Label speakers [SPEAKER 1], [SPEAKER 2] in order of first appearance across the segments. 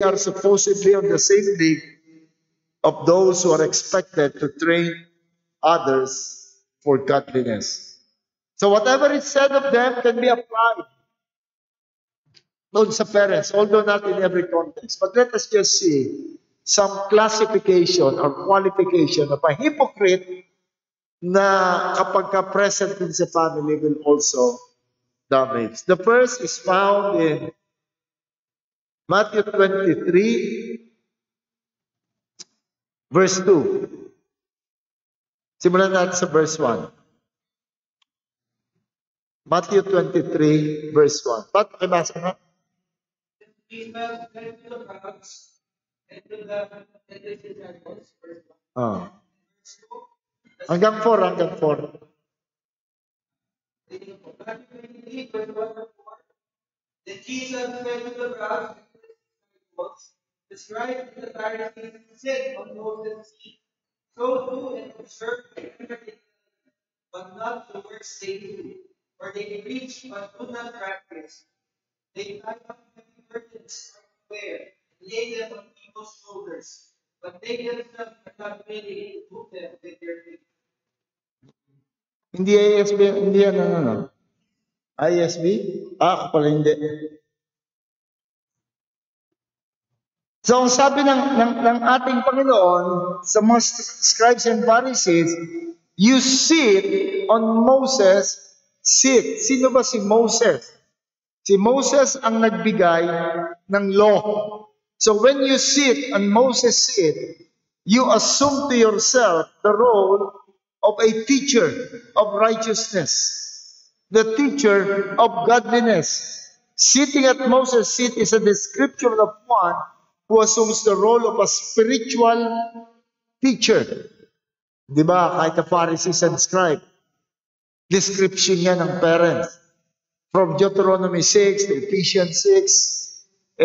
[SPEAKER 1] are supposedly on the same league of those who are expected to train others for godliness. So whatever is said of them can be applied doon sa parents, although not in every context. But let us just see some classification or qualification of a hypocrite na kapag ka-present in sa family will also damage. The first is found in Matthew 23, verse 2. Simulan natin sa verse 1. Matthew 23, verse 1. Pat, pakibasa nga. Oh. Hanggang 4, hanggang 4.
[SPEAKER 2] Then Jesus said to the crowd, the scribes and the Pharisees sit on Moses' seat. So do and observe everything, but not the works they do, for they preach but do not practice. They tie up heavy burdens from where and lay them on people's shoulders, but they themselves are not willing to move them with their feet.
[SPEAKER 1] Hindi ISB, hindi yan, ISB? Ako pala hindi. So, ang sabi ng ating Panginoon sa mga scribes and Pharisees, you sit on Moses' seat. Sino ba si Moses? Si Moses ang nagbigay ng law. So, when you sit on Moses' seat, you assume to yourself the role of a teacher of righteousness, the teacher of godliness. Sitting at Moses' seat is a description of one who assumes the role of a spiritual teacher. Di ba? Kahit the Pharisees and scribe, description yan ng parents. From Deuteronomy 6 to Ephesians 6,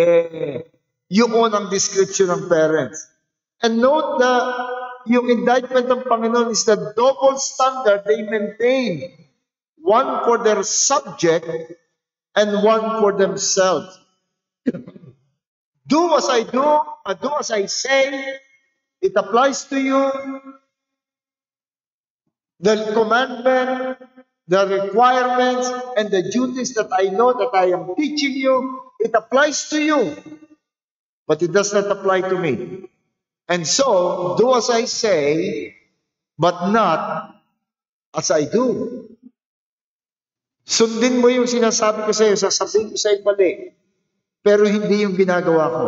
[SPEAKER 1] yun ang description ng parents. And note that yung indictment ng Panginoon is the double standard they maintain. One for their subject and one for themselves. Do as I do, do as I say. It applies to you. The commandment, the requirements, and the duties that I know that I am teaching you, it applies to you. But it does not apply to me. And so, do as I say, but not as I do. Sundin mo yung sinasabi ko sa iyo, sasabihin ko sa iyo mali. Pero hindi yung ginagawa ko.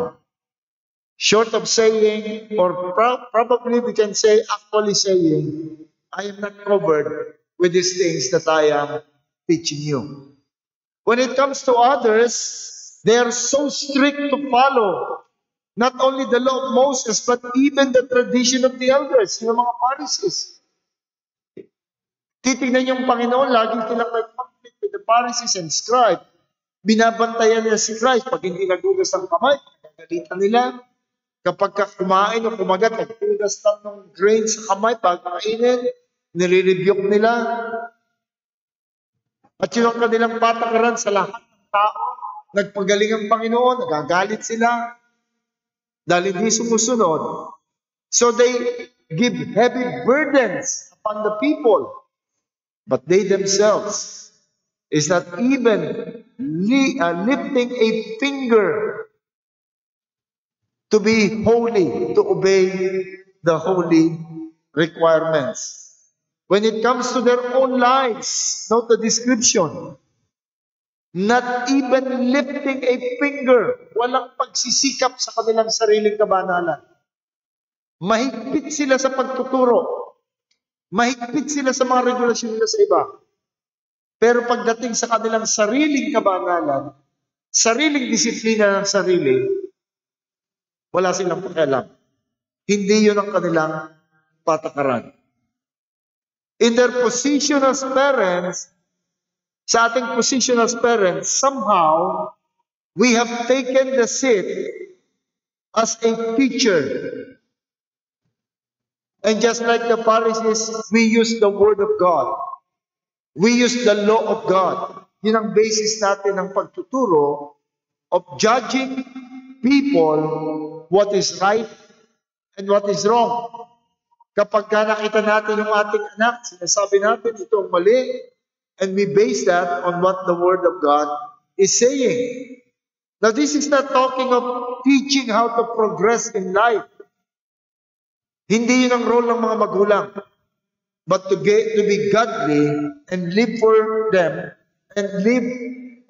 [SPEAKER 1] Short of saying, or probably we can say, actually saying, I am not covered with these things that I am teaching you. When it comes to others, they are so strict to follow not only the law of Moses, but even the tradition of the elders, yung mga Pharisees. Titignan yung Panginoon, lagi silang nag-conflict with the Pharisees and scribes. Binabantayan nila si Christ. Pag hindi nagugas ang kamay, nagagalitan nila. Kapag kumain o kumagat, nagtugas lang ng grain sa kamay, pagkainin, nire-rebuke nila. At yun ang kanilang patakaran sa lahat ng tao. Nagpagaling ang Panginoon, nagagalit sila. Dahil hindi sumusunod. So they give heavy burdens upon the people. But they themselves is not even lifting a finger to be holy, to obey the holy requirements. When it comes to their own lives, note the description. Not even lifting a finger. Walang pagsisikap sa kanilang sariling kabanalan. Mahigpit sila sa pagtuturo. Mahigpit sila sa mga regulasyon nila sa iba. Pero pagdating sa kanilang sariling kabanalan, sariling disiplina ng sarili, wala silang pakialam. Hindi yun ang kanilang patakaran. In their position as parents, sa ating position as parents, somehow, we have taken the seat as a teacher. And just like the Pharisees, we use the Word of God. We use the law of God. Yun ang basis natin ng pagtuturo of judging people what is right and what is wrong. Kapag nakita natin yung ating anak, sinasabi natin ito ang mali, and we base that on what the Word of God is saying. Now, this is not talking of teaching how to progress in life. Hindi yun ang role ng mga magulang. But to be godly and live for them and live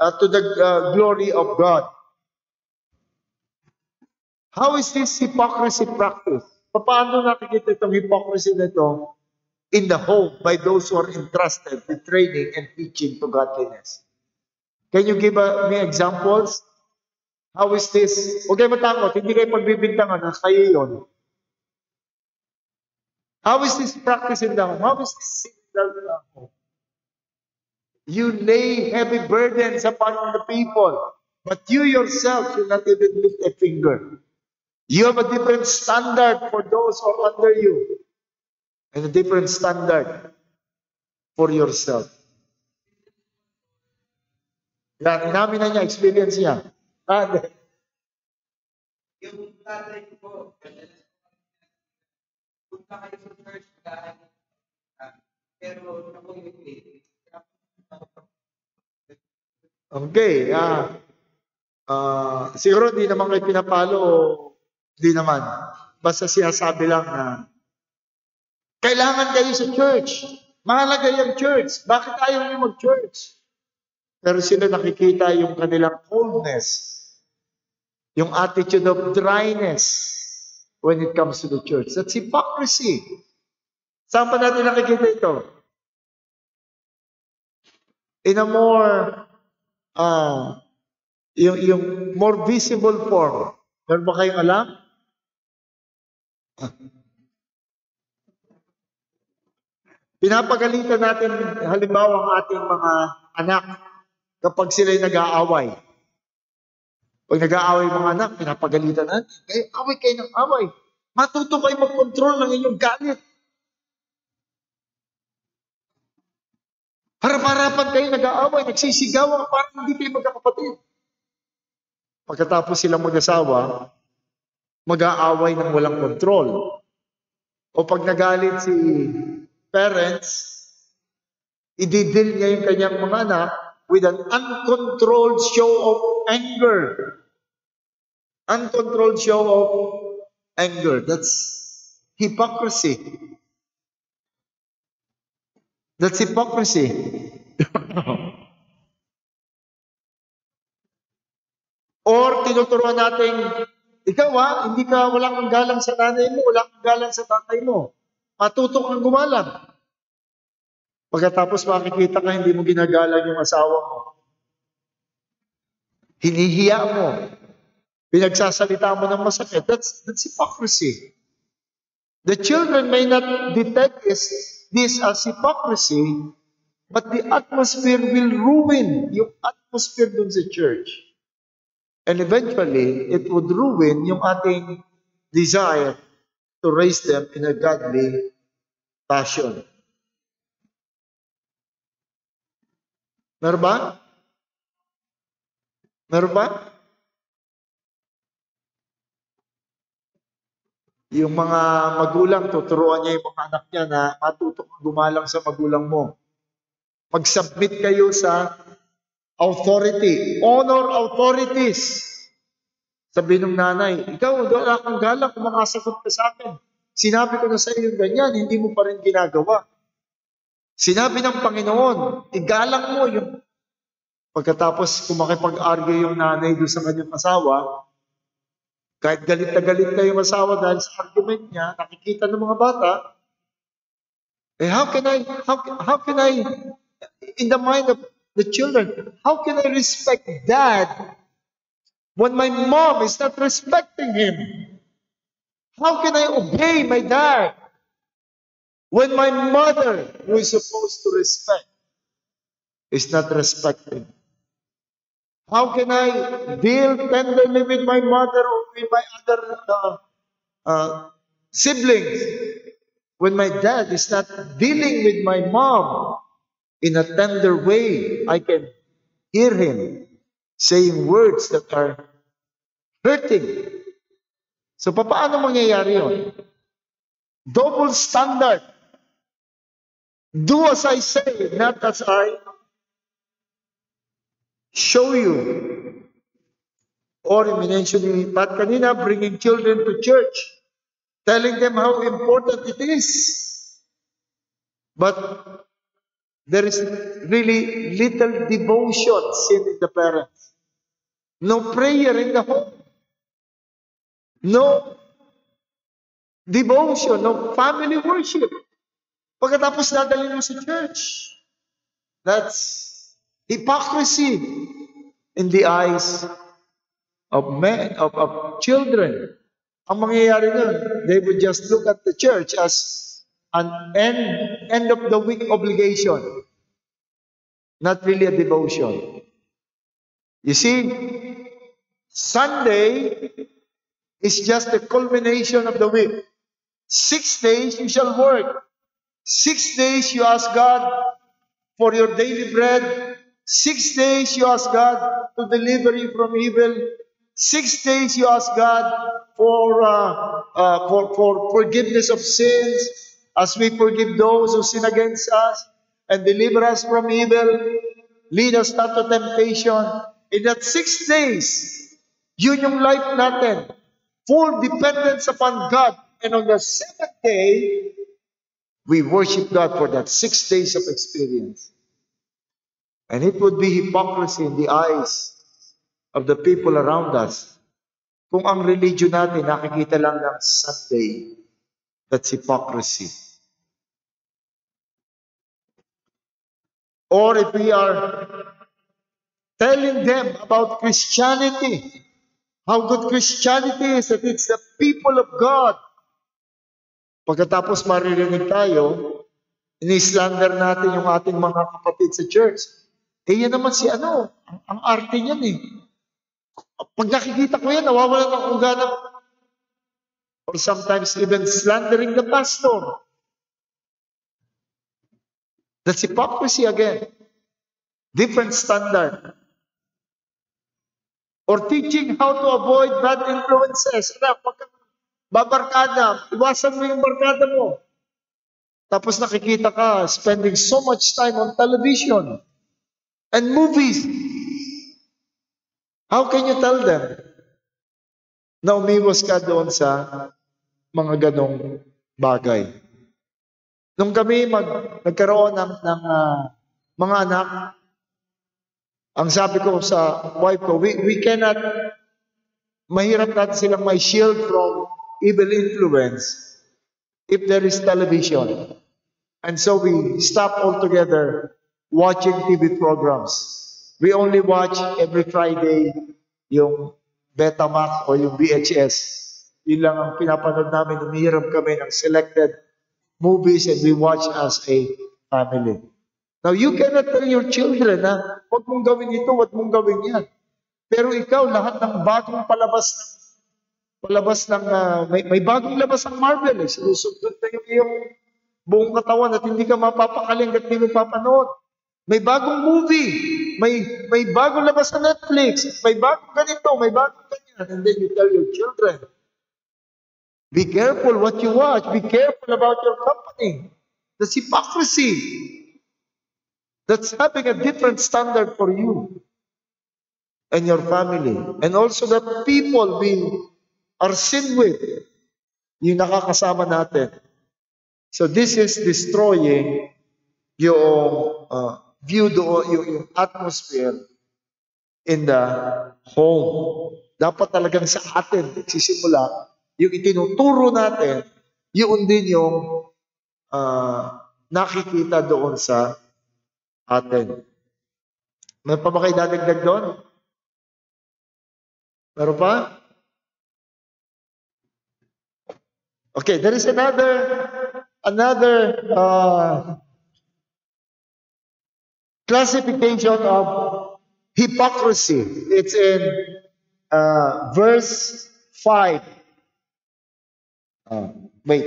[SPEAKER 1] to the glory of God. How is this hypocrisy practiced? Paano nakikita itong hypocrisy na ito in the home by those who are entrusted with training and teaching to godliness? Can you give me examples? How is this? Huwag kayo matakot, hindi kayo pagbibintangan na kayo yun. How is this practice in the home? How is this in the home? You lay heavy burdens upon the people, but you yourself will not even lift a finger. You have a different standard for those who are under you, and a different standard for yourself. Yan, inamin na niya, experience niya.
[SPEAKER 2] Yung tatay ko, punta kayo sa church dahil pero ako yung
[SPEAKER 1] Okay, siguro di naman kayo pinapalo o di naman. Basta sinasabi lang na kailangan kayo sa church. Mahalaga yung church. Bakit ayaw niyo mag-church? Pero sila nakikita yung kanilang coldness, yung attitude of dryness when it comes to the church. That's hypocrisy. Saan pa natin nakikita ito? In a more, yung more visible form. Meron ba kayong alam? Pinapagalitan natin halimbawa ang ating mga anak kapag sila'y nag-aaway. Pag nag-aaway mga anak, pinapagalitan natin. Kaya away kayo ng away. Matuto kayo mag-control ng inyong galit. Harap-harapan kayo nag-aaway, nagsisigawan, parang hindi kayo magkakapatid. Pagkatapos silang mag-asawa, mag-aaway ng walang control. O pag nagalit si parents, ididil niya yung kanyang mga anak with an uncontrolled show of anger. Uncontrolled show of anger. That's hypocrisy. That's hypocrisy. Or tinuturuan natin, ikaw hindi ka wala kang galang sa nanay mo, wala kang galang sa tatay mo. Matuto kang gumalang. Pagkatapos makikita ka, hindi mo ginagalang yung asawa mo. Hinihiya mo. Pinagsasalita mo ng masakit. That's hypocrisy. The children may not detect this as hypocrisy, but the atmosphere will ruin yung atmosphere dun sa church. And eventually, it would ruin yung ating desire to raise them in a godly passion. Meron ba? Meron ba? Yung mga magulang, tuturuan niya yung mga anak niya na matuto kang gumalang sa magulang mo. Mag-submit kayo sa authority. Honor authorities. Sabi ng nanay, ikaw, wala kang galang kung makasagot ka sa akin. Sinabi ko na sa iyo ganyan, hindi mo pa rin ginagawa. Sinabi ng Panginoon, igalang mo yung pagkatapos kung makipag-argue yung nanay doon sa kanyang asawa, kahit galit na yung asawa dahil sa argument niya, nakikita ng mga bata, how can I, in the mind of the children, how can I respect dad when my mom is not respecting him? How can I obey my dad when my mother, who is supposed to respect, is not respecting? How can I deal tenderly with my mother or with my other siblings when my dad is not dealing with my mom in a tender way? I can hear him saying words that are hurting. So, paano mangyayari yun? Double standard. Do as I say, not as I show you. Or, minention ni Pat kanina, bringing children to church, telling them how important it is. But there is really little devotion seen in the parents. No prayer in the home. No devotion, no family worship. Pagkatapos dadalhin mo sa church. That's hypocrisy in the eyes of men, of children. Ang mangyayari nun, they would just look at the church as an end of the week obligation. Not really a devotion. You see, Sunday is just the culmination of the week. 6 days you shall work. 6 days you ask God for your daily bread. 6 days you ask God to deliver you from evil. 6 days you ask God for forgiveness of sins, as we forgive those who sin against us, and deliver us from evil. Lead us not to temptation. In that 6 days, yun yung life natin. Full dependence upon God. And on the 7th day, we worship God for that 6 days of experience. And it would be hypocrisy in the eyes of the people around us kung ang religion natin nakikita lang ng Sunday. That's hypocrisy. Or if we are telling them about Christianity, how good Christianity is, that it's the people of God. Pagkatapos maririnig tayo, ini-slander natin yung ating mga kapatid sa church. Yan naman si ang arte niyan eh. Pag nakikita ko yan, nawawalan ng uganang. Or sometimes even slandering the pastor. That's hypocrisy again. Different standard. Or teaching how to avoid bad influences. Pag babarkada, iwasan mo yung barkada mo. Tapos nakikita ka spending so much time on television and movies. How can you tell them na umiwas ka doon sa mga ganong bagay? Nung kami nagkaroon ng mga anak, ang sabi ko sa wife ko, we cannot, mahirap natin silang may shield from evil influence if there is television. And so we stop altogether watching TV programs. We only watch every Friday yung Betamax o yung VHS. Yun lang ang pinapanood namin. Umihiram kami ng selected movies and we watch as a family. Now, you cannot tell your children na huwag mong gawin ito, huwag mong gawin yan. Pero ikaw, lahat ng bagong may bagong labas ang Marvel. Sinusundot na yung iyong buong katawan at hindi ka mapapakaling at hindi mo papanood. May bagong movie. May bagong labas sa Netflix. May bagong ganito, may bagong ganyan. And then you tell your children, be careful what you watch. Be careful about your company. That's hypocrisy. That's having a different standard for you and your family. And also the people we are seen with. Yung nakakasama natin. So this is destroying yung view doon, yung atmosphere in the home. Dapat talagang sa atin, nagsisimula, yung itinuturo natin, yun din yung nakikita doon sa atin. May pa ba kayo dadagdag doon? Meron pa? Okay, there is another classification of hypocrisy. It's in verse 5. Wait.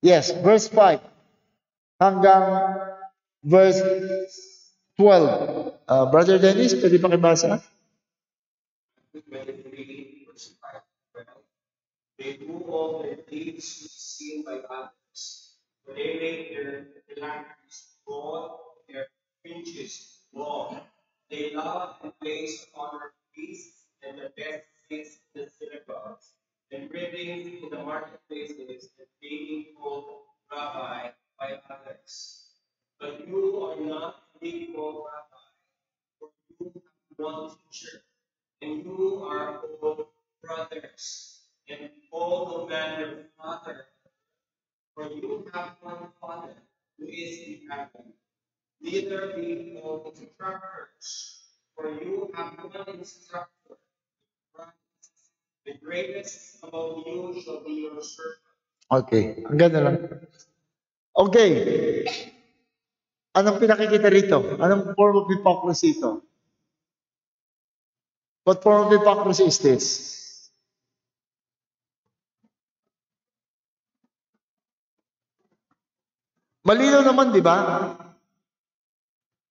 [SPEAKER 1] Yes, verse 5 hanggang verse 12. Brother Dennis, pwede pakibasa?
[SPEAKER 2] 23, verse 5. Well, they do all their deeds to be seen by others. For they make their phylacteries broad, their fringes long. They love and place honor feasts and the best seats in the synagogues, and greetings in the marketplaces, and being called Rabbi by others. But you are not being called Rabbi, for you have one teacher, and you are all brothers, and call no man your father, for you have one Father, who is in heaven. Neither be called instructors, for you have one instructor, Christ. The greatest among you shall be your servant.
[SPEAKER 1] Okay, ang ganda lang. Okay, anong pinakikita rito? Anong form of hypocrisy ito? What form of hypocrisy is this? Malinaw naman, di ba?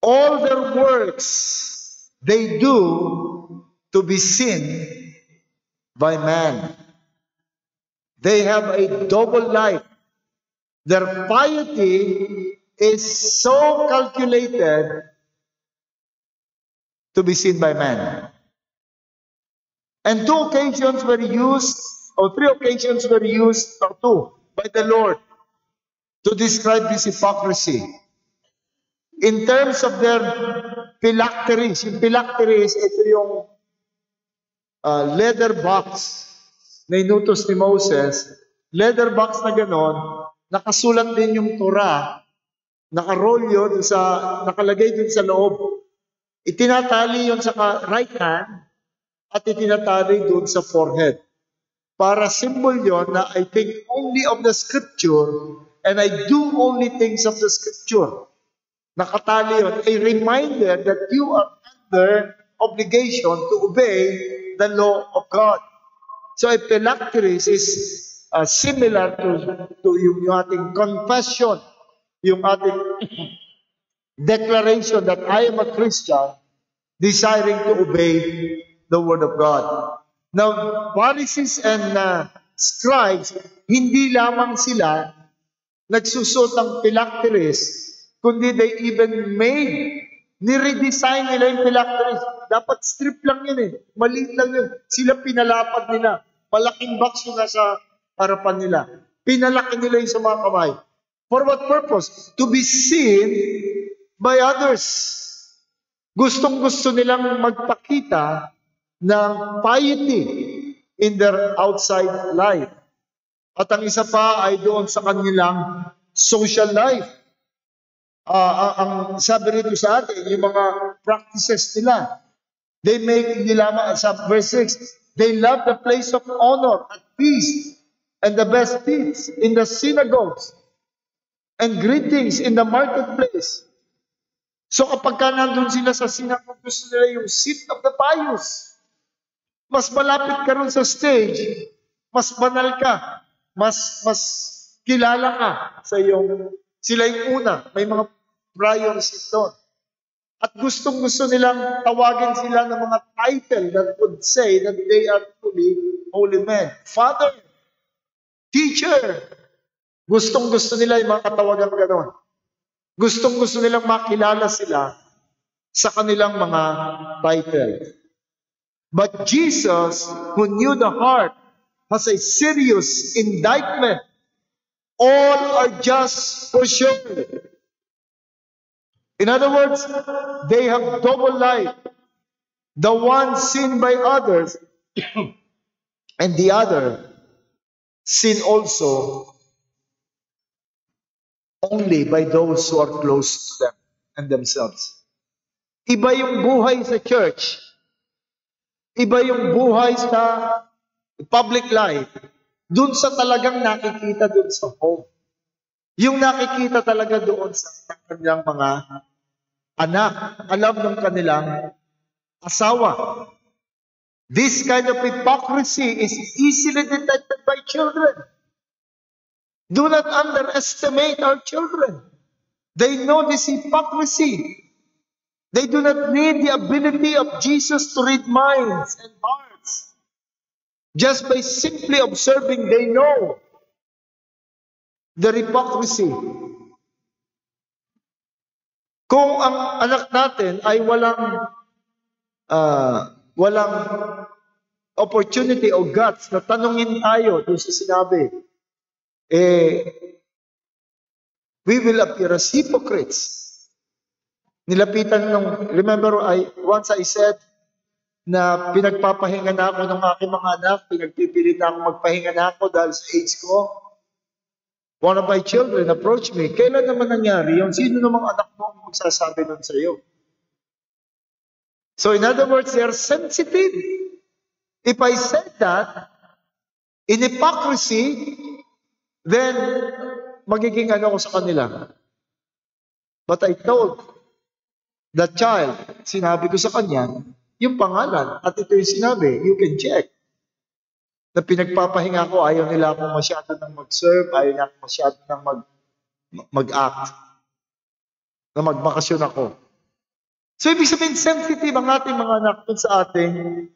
[SPEAKER 1] All their works they do to be seen by man. They have a double life. Their piety is so calculated to be seen by man. And two occasions were used, or three occasions were used, or two, by the Lord to describe this hypocrisy. In terms of their phylacteries, yung phylacteries, ito yung leather box na inutos ni Moses, leather box na ganon, nakasulat din yung Torah, nakarolyo dun sa, nakalagay dun sa loob. Itinatali yun sa right hand at itinatali dun sa forehead. Para symbol yon na I think only of the scripture and I do only things of the scripture. Nakatali yun, a reminder that you are under obligation to obey the law of God. So a phylacteries is similar to yung ating confession, yung ating declaration that I am a Christian, desiring to obey the Word of God. Now, Pharisees and scribes, hindi lamang sila nagsusot ng phylacteries, kundi they even made, niredesign nila yung phylacteries. Dapat strip lang yun eh. Maliit lang yun. Sila pinalapad nila. Malaking box yung nasa harapan nila. Pinalaki nila yung sa mga kamay. For what purpose? To be seen by others. Gustong-gusto nilang magpakita ng piety in their outside life. At ang isa pa ay doon sa kanilang social life. Ang sabi rito sa atin, yung mga practices nila, they make nila, sa verse 6, they love the place of honor at feast and the best seats in the synagogues and greetings in the marketplace. So kapag ka nandun sila sa synagogue, gusto nila yung seat of the pious. Mas malapit ka rin sa stage, mas banal ka, mas kilala ka sa iyong, sila yung una, may mga prior seat doon. At gustong-gusto nilang tawagin sila ng mga title that would say that they are truly holy men. Father, teacher, gustong-gusto nila yung mga katawagan gano'n. Gustong-gusto nilang makilala sila sa kanilang mga title. But Jesus, who knew the heart, has a serious indictment. All are just for sure. In other words, they have double life. The one seen by others, and the other seen also only by those who are close to them and themselves. Iba yung buhay sa church. Iba yung buhay sa public life. Doon sa talagang nakikita doon sa home. Yung nakikita talaga doon sa kanilang mga anak, alam ng kanilang asawa. This kind of hypocrisy is easily detected by children. Do not underestimate our children. They know this hypocrisy. They do not need the ability of Jesus to read minds and hearts. Just by simply observing, they know their hypocrisy. Kung ang anak natin ay walang opportunity o guts na tanungin tayo doon sa sinabi, we will appear as hypocrites. Nilapitan remember, once I said na pinagpapahinga na ako ng aking mga anak, pinagpipilit na ako magpahinga na ako dahil sa age ko. One of my children approached me, kailan naman nangyari yun? Sino namang anak mo ang magsasabi nun sa iyo? So in other words, they are sensitive. If I said that, in hypocrisy, then magiging ano ko sa kanila. But I told the child, sinabi ko sa kanya, yung pangalan, at ito yung sinabi, you can check. Na pinagpapahinga ko, ayaw nila akong masyado nang mag-serve, ayaw nila akong masyado nang mag-act. Na magbakasyon ako. So, ibig sabihin, sensitive ang ating mga anak dun sa ating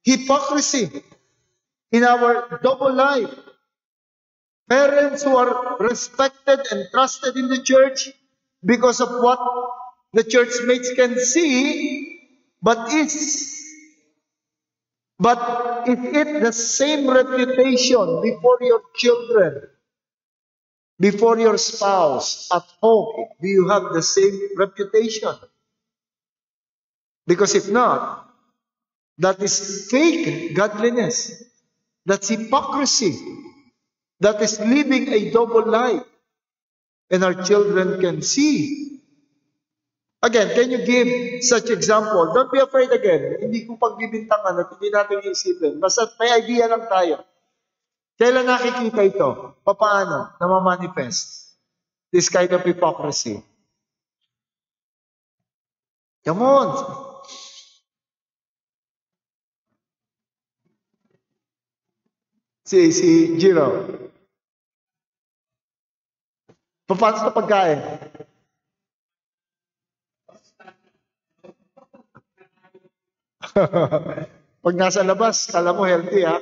[SPEAKER 1] hypocrisy in our double life. Parents who are respected and trusted in the church because of what the church mates can see, but is it the same reputation before your children, before your spouse, at home? Do you have the same reputation? Because if not, that is fake godliness. That's hypocrisy. That is living a double life. And our children can see. Again, can you give such example? Don't be afraid again. Hindi ko pagbibintangan at hindi natin iisipin. Basta may idea lang tayo. Kailan nakikita ito? Paano na ma-manifest this kind of hypocrisy? Come on. Si Jiro. Paano sa pagkain? Pag nasa labas, kala mo healthy, ha?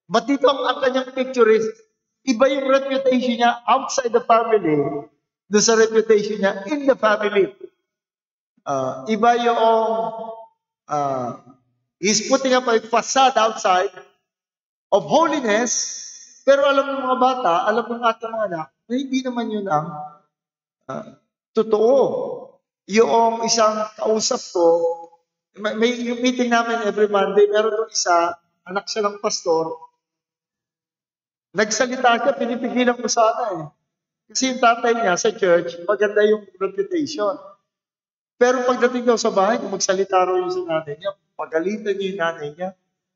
[SPEAKER 1] But dito ang kanyang picture is, iba yung reputation niya outside the family doon sa reputation niya in the family. Iba yung he's putting up a facade outside of holiness, pero alam ng mga bata, alam ng ating mga anak, na hindi naman yun ang totoo. Yung isang kausap ko, yung meeting namin every Monday, meron yung isa, anak siya ng pastor, nagsalita siya, pinipigilan ko sana eh. Kasi yung tatay niya sa church, maganda yung reputation. Pero pagdating daw sa bahay, kung magsalita raw yung sa nanay niya, pagalitan niya yung nanay niya,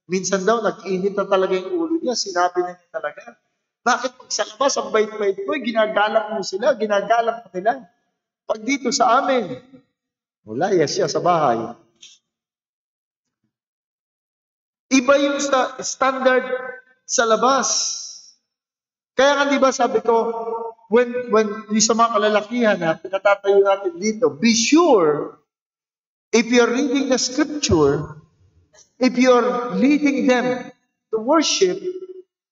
[SPEAKER 1] minsan daw, nag-init na talaga yung ulo niya, sinabi na niya talaga. Bakit pag sa labas, ang bait-bait ko, ginagalang mo sila, ginagalang mo nila. Pag dito sa amin, wala, yes siya sa bahay. Iba yung standard sa labas. Kaya nga, di ba, sabi ko, when yung sa mga kalalakihan na pinatatayo natin dito, be sure, if you're reading the scripture, if you're leading them to worship,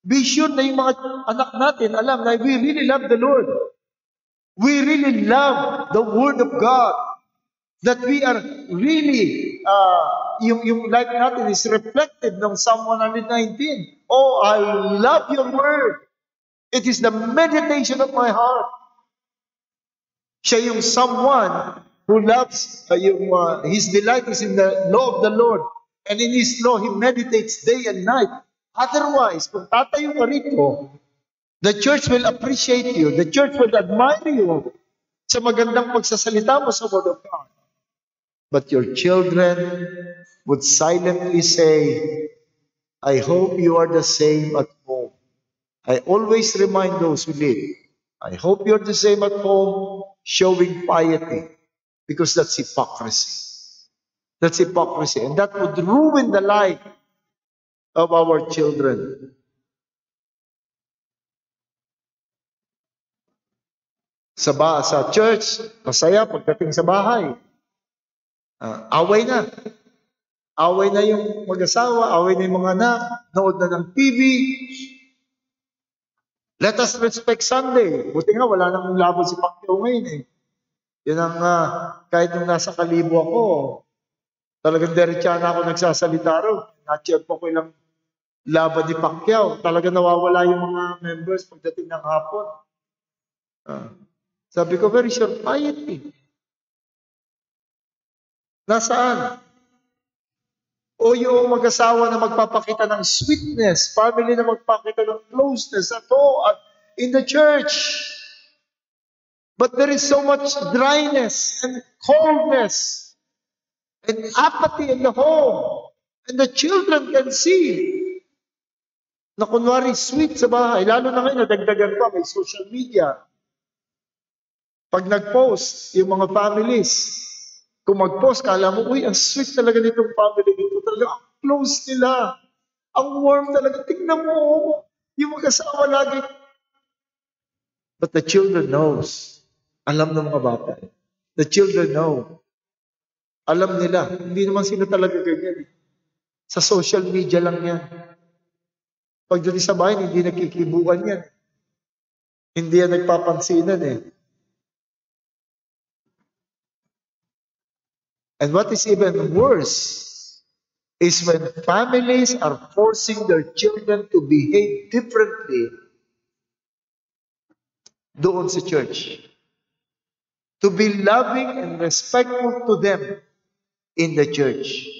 [SPEAKER 1] be sure na yung mga anak natin, alam na we really love the Lord. We really love the Word of God. That we are really, yung life natin is reflected ng Psalm 119. Oh, I love your Word. It is the meditation of my heart. Siya yung someone who loves, his delight is in the law of the Lord. And in His law, he meditates day and night. Otherwise, kung tatayo ka rito, the church will appreciate you. The church will admire you sa magandang pagsasalita mo sa Word of God. But your children would silently say, I hope you are the same at home. I always remind those who lead, I hope you're the same at home, showing piety. Because that's hypocrisy. That's hypocrisy. And that would ruin the life of our children. Sa church, masaya pagdating sa bahay. Away na. Away na yung mag-asawa, away na yung mga anak, nood na ng TV. Let us respect Sunday. Buti nga, wala nang laban si Pacquiao ngayon eh. Yan ang, kahit nung nasa Kalibo ako, talagang diretsana ako nagsasalita ro. Na-check po ko ilang laban ni Pacquiao. Talagang nawawala yung mga members pagdating ng hapon. Sabi ko, very short piety. Nasaan? O yung mag-asawa na magpapakita ng sweetness, family na magpapakita ng closeness at in the church. But there is so much dryness and coldness and apathy in the home. And the children can see na kunwari sweet sa bahay. Lalo na ngayon, nadagdagan pa, may social media. Pag nag-post, yung mga families, kung mag-post, kala mo, uy, ang sweet talaga nitong family dito. Talaga, ang close nila. Ang warm talaga. Tingnan mo, yung mag-asawa lagi. But the children knows. Alam ng mga bata. The children know. Alam nila. Hindi naman sila talaga ganyan. Sa social media lang yan. Pagdating sa bahay, hindi nagkikibuan yan. Hindi yan nagpapansinan eh. And what is even worse is when families are forcing their children to behave differently doon sa church. To be loving and respectful to them in the church.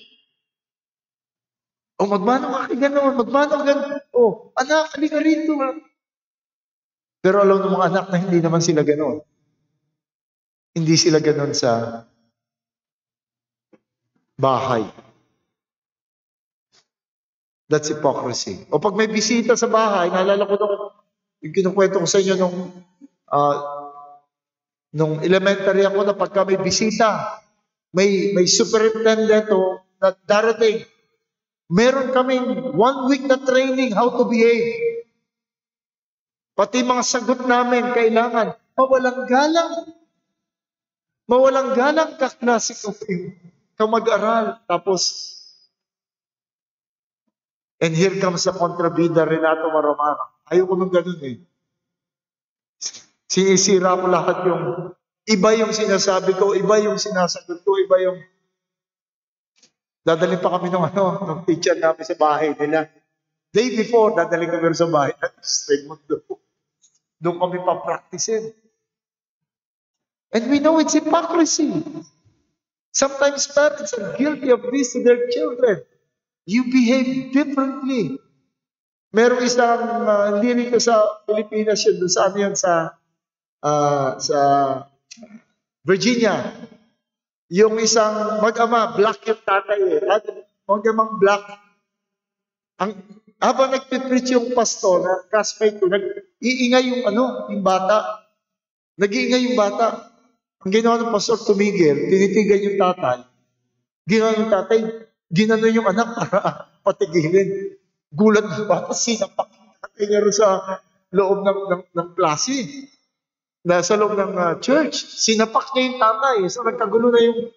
[SPEAKER 1] O magmano ka kay gano'n, magmano gano'n. O, anak, halika rito. Pero alam ng mga anak na hindi naman sila gano'n. Hindi sila gano'n sa bahay. That's hypocrisy. O pag may bisita sa bahay, naalala ko yung kinukwento ko sa inyo nung elementary ako na pagka may bisita, may superintendent o na darating, meron kaming 1 week na training how to behave. Pati mga sagot namin, kailangan mawalang galang. Mawalang galang kaklase ko ka mag-aral. Tapos, and here comes the kontrabida, Renato Maramara. Ayoko nung ganun eh. Sinisira ko lahat yung, iba yung sinasabi ko, iba yung sinasagot ko, iba yung, dadalhin pa kami ng teacher namin sa bahay nila. Day before, dadalhin kami sa bahay. Doon kami pa-practicein. And we know it's hypocrisy. Sometimes parents are guilty of this to their children. You behave differently. Merong isang lyric sa Pilipinas yun, doon sa ano yun, sa Virginia. Yung isang mag-ama, black yung tatay eh. Mag-amang black. Habang nagpipreach yung pastor, na classmate ko, nag-iingay yung bata. Nag-iingay yung bata. Ang ginawa ng pastor, tumigil, tinitigan yung tatay. Ginawa ng tatay, ginano yung anak para patigilin. Gulat ng bata, sinapak yung tatay niya sa loob ng klase. Sa loob ng church. Sinapak niya yung tatay. So nagkagulo na yung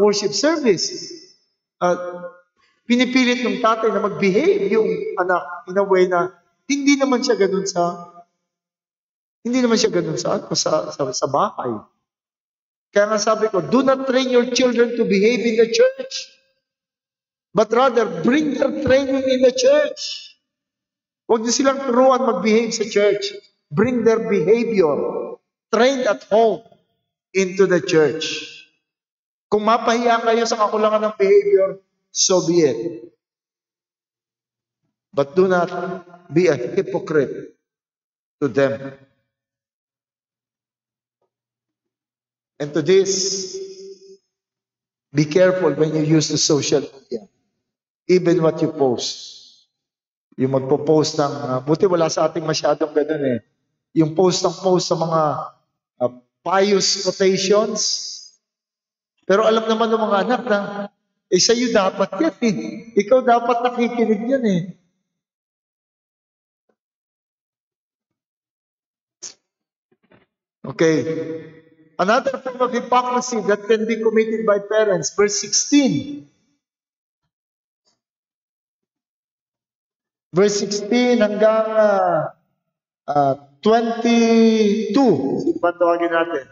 [SPEAKER 1] worship service. Pinipilit ng tatay na mag-behave yung anak in a way na hindi naman siya ganun sa bahay. Kaya nga sabi ko, do not train your children to behave in the church, but rather bring their training in the church. Huwag niyo silang turuan mag-behave sa church. Bring their behavior, trained at home, into the church. Kung mapahiya kayo sa kakulangan ng behavior, so be it. But do not be a hypocrite to them. And to this, be careful when you use the social media. Even what you post. Yung magpo-post ng, buti wala sa ating masyadong ganun eh. Yung post sa mga pious quotations. Pero alam naman ng mga anak na, sa'yo dapat yan eh. Ikaw dapat nakikinig yan eh. Okay. Another form of hypocrisy that can be committed by parents, verse 16. verse 16 hanggang 22. Sino ba tawagin natin?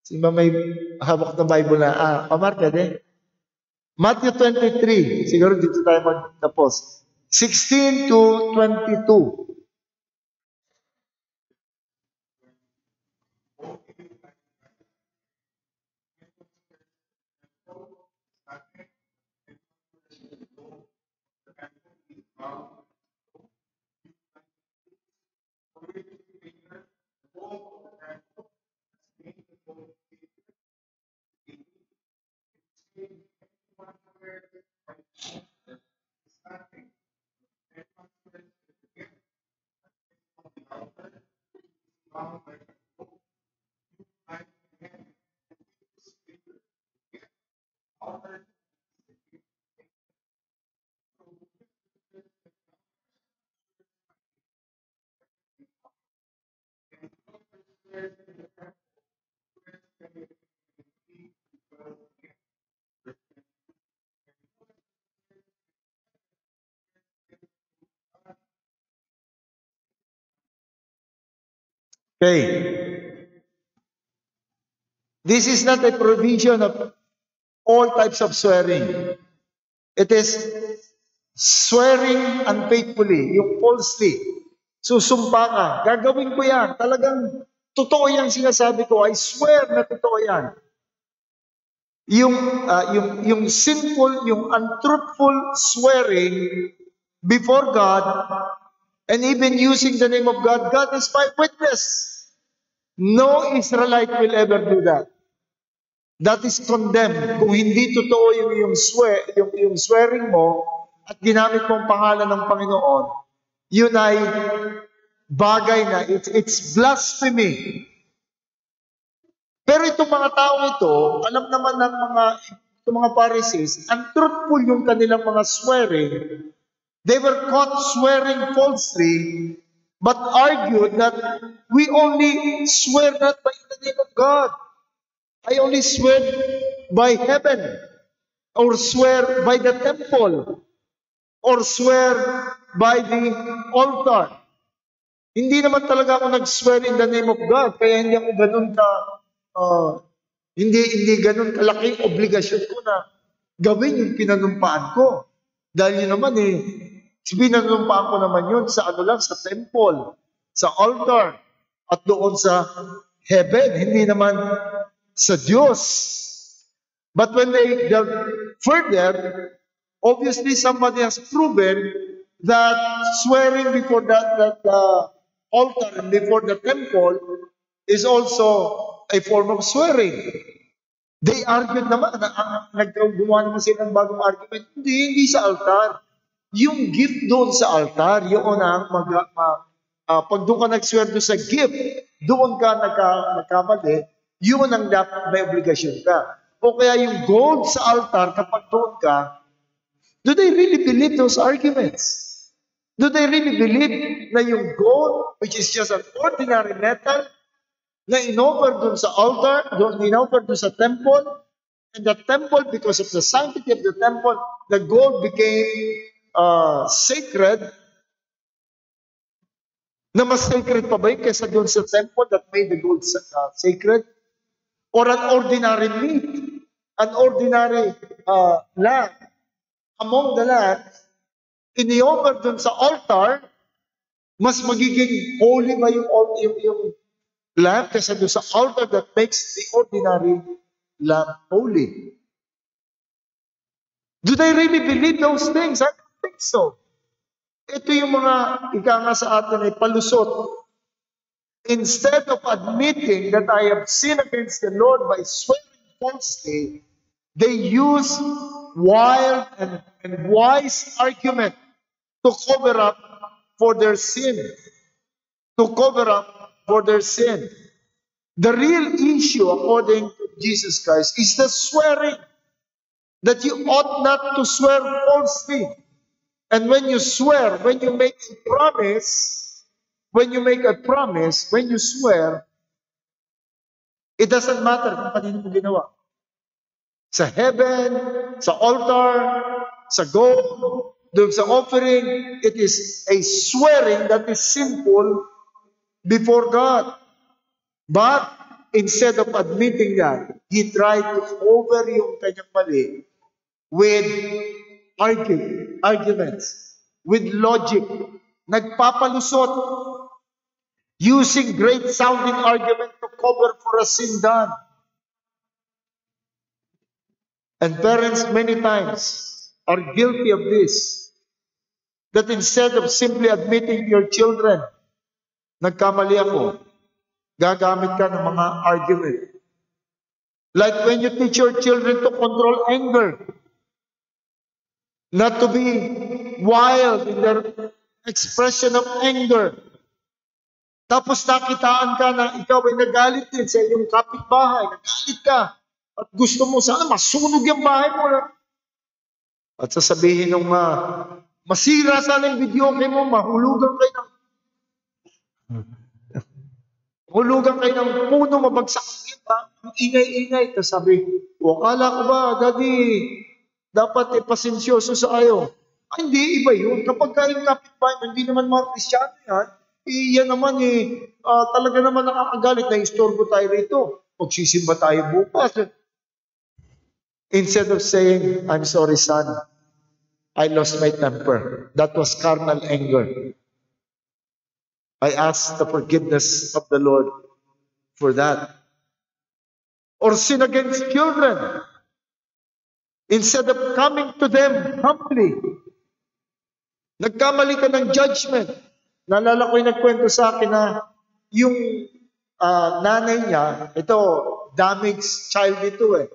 [SPEAKER 1] Sino may hawak na Bible na? Pamarka din. Matthew 23. Siguro dito tayo magtapos. 16 to 22. Okay. This is not a provision of all types of swearing. It is swearing unfaithfully, yung falsely. Susumpa ka, gagawin ko yan. Talagang totoo yan sinasabi ko. I swear na totoo yan. Yung sinful, yung untruthful swearing before God, and even using the name of God, God is my witness. No Israelite will ever do that. That is condemned. Kung hindi totoo yung swearing mo at ginamit mo ang pangalan ng Panginoon, yun ay bagay na, it's blasphemy. Pero itong mga tao ito, alam naman ng mga Pharisees, untruthful yung kanilang mga swearing. They were caught swearing falsely, but argued that we only swear not by the name of God. I only swear by heaven, or swear by the temple, or swear by the altar. Hindi naman talaga ako nag-swear in the name of God, kaya hindi ako ganun hindi ganun kalaking obligasyon ko na gawin yung pinanumpaan ko. Dahil yun naman pinanumpaan ko naman yun sa sa temple, sa altar, at doon sa heaven, hindi naman sa Diyos. But when they delve further, obviously somebody has proven that swearing before that altar and before the temple is also a form of swearing. They argued naman, gumawa naman sila ng bagong argument, hindi sa altar. Yung gift doon sa altar, yun ang pag doon ka nag-swear doon sa gift, doon ka nagkamali, yun ang dapat may obligasyon ka. O kaya yung gold sa altar, kapag doon ka, do they really believe those arguments? Do they really believe na yung gold, which is just an ordinary metal, na in-offer doon sa altar, in-offer doon sa temple, and the temple, because of the sanctity of the temple, the gold became sacred, na mas sacred pa ba yun kaysa doon sa temple that made the gold sacred? Or an ordinary meat, an ordinary lamb, among the lambs, ini-offer doon sa altar, mas magiging holy ba yung lamb kaysa doon sa altar that makes the ordinary lamb holy? Do they really believe those things? I don't think so. Ito yung mga ikanga sa atin ay palusot. Instead of admitting that I have sinned against the Lord by swearing falsely, they use wild and wise argument to cover up for their sin. To cover up for their sin. The real issue, according to Jesus Christ, is the swearing. That you ought not to swear falsely. And when you swear, when you make a promise, when you swear, it doesn't matter kung kanino mo ginawa. Sa heaven, sa altar, sa gold, Doon sa offering, it is a swearing that is sinful before God. But instead of admitting that, he tried to cover yung kanyang mali with arguments, with logic. Nagpapalusot, using great sounding argument to cover for a sin done. And parents many times are guilty of this. That instead of simply admitting to your children, nagkamali ako, gagamit ka ng mga argument. Like when you teach your children to control anger, not to be wild in their expression of anger. Tapos nakitaan ka na ikaw ay nagalit din sa iyong kapitbahay, nagalit ka, at gusto mo sana masunog yung bahay mo. At sasabihin ng masira sana yung video game mo, mahulugan kayo ng puno, mabagsak ang ingay-ingay. Tapos sabi, akala ko ba, Daddy, dapat pasensyoso sa ayo. Ay, hindi, iba yun. Kapag kayong kapitbahay, hindi naman mga Kristyano yan, yan naman talaga naman nakakagalit na istorbo tayo rito. Magsisimba tayo bukas. Instead of saying, I'm sorry, son, I lost my temper. That was carnal anger. I ask the forgiveness of the Lord for that. Or sin against children. Instead of coming to them humbly, nagkamali ka ng judgment. Naalala ko yung nagkwento sa akin na yung nanay niya, ito, damaged child ito eh.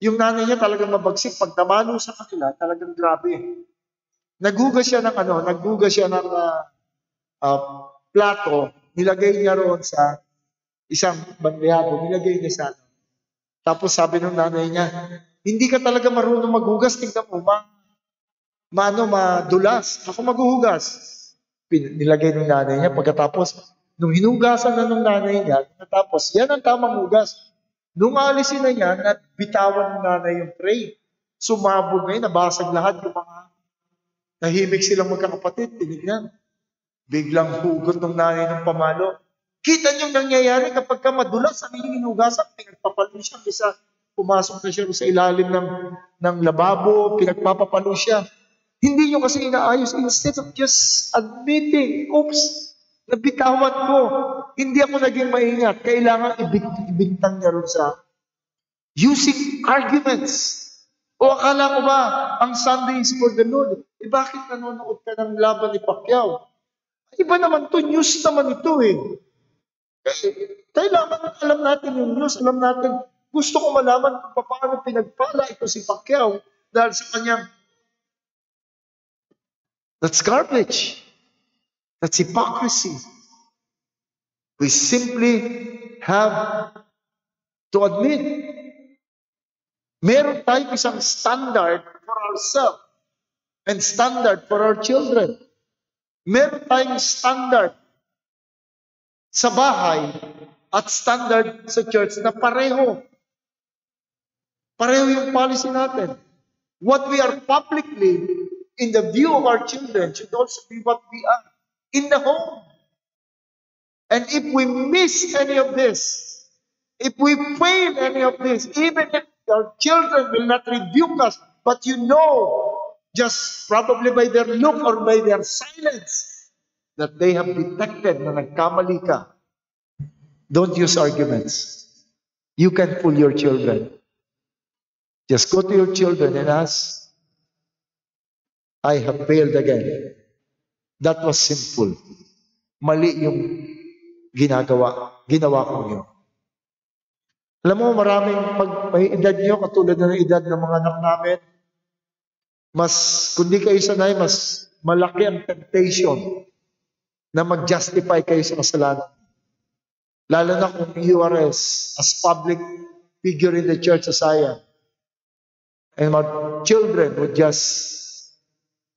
[SPEAKER 1] Yung nanay niya talagang mabagsik. Pag namalo sa kanila, talagang grabe. Naghugas siya ng plato, nilagay niya roon sa isang bandehado, nilagay niya sa Tapos sabi ng nanay niya, hindi ka talaga marunong maghugas, tingnan mo, madulas. Ako maghuhugas. Nilagay ng nanay niya. Pagkatapos, nung hinugasan na ng nanay niya, natapos, yan ang tamang hugas. Nung alisin na niya, nabitawan ng nanay yung tray. Sumabog ngayon, nabasag lahat yung mga nahimik silang magkakapatid. Tinignan. Biglang hugot ng nanay ng pamalo. Kita niyong nangyayari kapag ka madulas, ang iyong hinugasan, pinagpapalo siya. Bisa pumasok na siya sa ilalim ng lababo, pinagpapapalo siya. Hindi niyo kasi inaayos. Instead of just admitting, oops, nabitawan ko. Hindi ako naging maingat. Kailangan ibintang niya rin sa using arguments. O akala ko ba, ang Sunday is for the Lord? Bakit nanonood ka ng laban ni Pacquiao? Iba naman to, news naman ito eh. Kailangan alam natin yung news, alam natin, gusto ko malaman kung paano pinagpala ito si Pacquiao dahil sa kanyang, that's garbage. That's hypocrisy. We simply have to admit, meron tayong isang standard for ourselves and standard for our children. Meron tayong standard sa bahay at standard sa church na pareho. Pareho yung policy natin. What we are publicly in the view of our children should also be what we are in the home. And if we miss any of this, if we fail any of this, even if our children will not rebuke us, but you know, just probably by their look or by their silence, that they have detected na nagkamali ka, don't use arguments. You can fool your children. Just go to your children and ask, I have failed again. That was sinful. Mali yung ginawa ko yun. Alam mo, maraming pag may edad nyo, katulad na ng edad ng mga anak namin, kundi kayo sanay, mas malaki ang temptation na mag-justify kayo sa kasalanan. Lalo na kung you are as public figure in the church society. And my children would just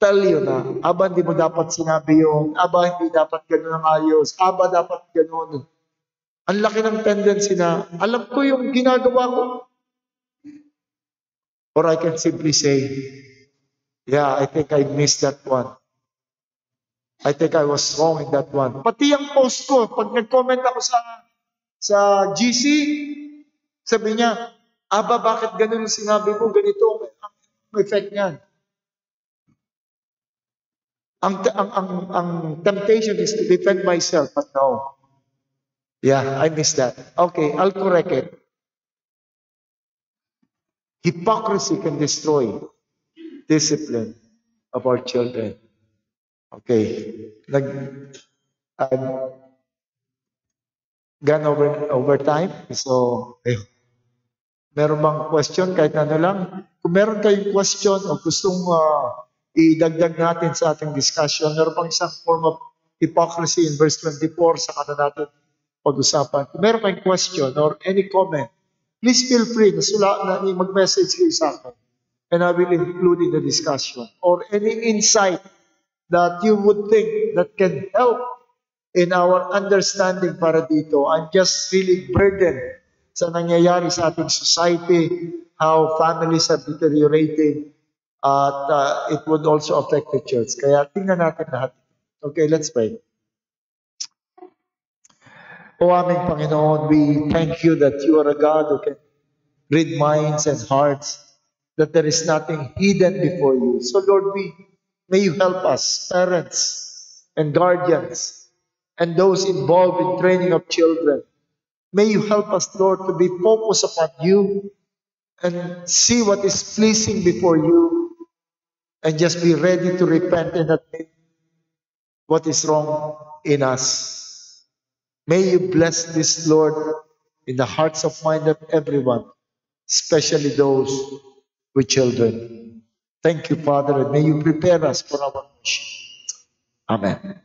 [SPEAKER 1] tell you na, aba, hindi mo dapat sinabi yung, aba, hindi dapat gano'n ang ayos, aba, dapat gano'n. Ang laki ng tendency na, alam ko yung ginagawa ko. Or I can simply say, Yeah, I think I missed that one. I think I was wrong in that one. Pati yung post ko, pag nag-comment ako sa GC, sabi niya, Aba, bakit ganun yung sinabi mo? Ganito ang effect niyan. Ang temptation is to defend myself, but no. Yeah, I missed that. Okay, I'll correct it. Hypocrisy can destroy discipline of our children. Okay. I've gone over time. So, meron bang question kahit ano lang? Kung meron kayong question o gustong idagdag natin sa ating discussion, meron pang isang form of hypocrisy in verse 24 sa na natin pag-usapan. Kung meron kayong question or any comment, please feel free na mag-message kayo sa akin. And I will include in the discussion. Or any insight that you would think that can help in our understanding para dito. I'm just really burdened sa nangyayari sa ating society, how families are deteriorating, at it would also affect the church. Kaya tingnan natin lahat. Okay, let's pray. O aming Panginoon, we thank you that you are a God who can read minds and hearts, that there is nothing hidden before you. So Lord, may you help us, parents and guardians, and those involved in training of children. May you help us, Lord, to be focused upon you and see what is pleasing before you and just be ready to repent and admit what is wrong in us. May you bless this, Lord, in the hearts of mind of everyone, especially those with children. Thank you, Father, and may you prepare us for our mission. Amen.